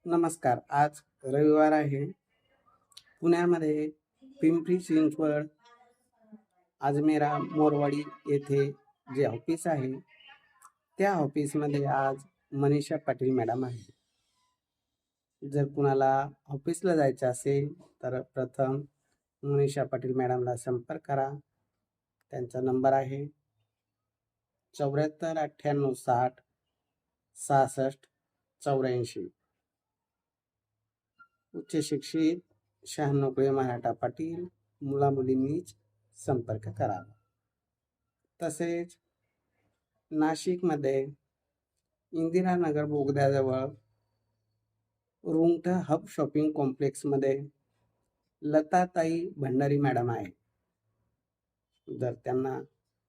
नमस्कार. आज रविवार आहे. पुण्यामध्ये पिंपरी चिंचवड, अजमेरा, मोरवाडी येथे जे ऑफिस आहे, त्या ऑफिसमध्ये आज मनीषा पाटील मॅडम आहे. जर कुणाला ऑफिसला जायचं असेल तर प्रथम मनीषा पाटील मॅडमला संपर्क करा. त्यांचा नंबर आहे 74 98 60 66 84. उच्च शिक्षित 96 मराठा पाटील मुलामुलींनीच संपर्क करावा. तसेच नाशिकमध्ये इंदिरानगर बोगद्याजवळ रुंगटा हब शॉपिंग कॉम्प्लेक्समध्ये लताताई भंडारी मॅडम आहे. जर त्यांना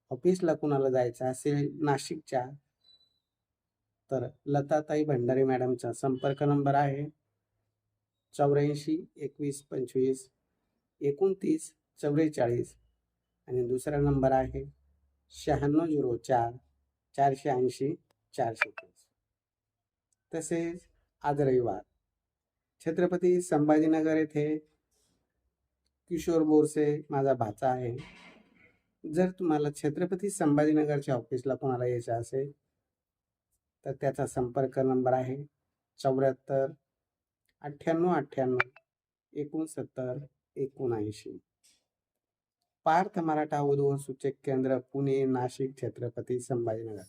ऑफिसला कुणाला जायचं असेल नाशिकच्या, तर लताताई भंडारी मॅडमचा संपर्क नंबर आहे 84 21 25 29 44 आणि दुसरा नंबर आहे 9604 480 430. तसेच आज रविवार छत्रपती संभाजीनगर येथे किशोर बोरसे माझा भाचा आहे. जर तुम्हाला छत्रपती संभाजीनगरच्या ऑफिसला कोणाला यायचं असेल तर त्याचा संपर्क नंबर आहे 74 98 98 69 पार्थ मराठा वधू सूचक केंद्र पुणे, नाशिक, छत्रपती संभाजीनगर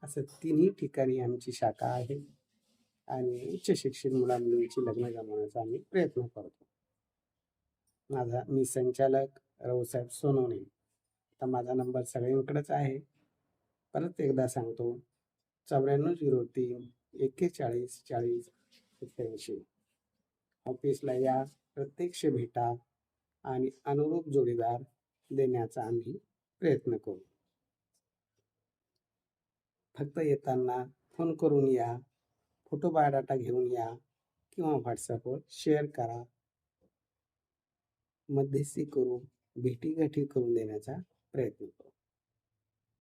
असं तिन्ही ठिकाणी आमची शाखा आहे आणि उच्च शिक्षित मुलांची लग्न जमवण्याचा आम्ही प्रयत्न करतो. मी संचालक रावसाहेब सोनवणे. आता माझा नंबर सगळ्यांकडेच आहे. परत एकदा सांगतो 94 03 41 40 87. ऑफिसला या, प्रत्यक्ष भेटा आणि अनुरूप जोडीदार देण्याचा आम्ही प्रयत्न करू. फक्त येताना फोन करून या, फोटो बायोडाटा घेऊन या किंवा व्हॉट्सअपवर शेअर करा. मध्यस्थी करू, भेटीगाठी करून देण्याचा प्रयत्न करू.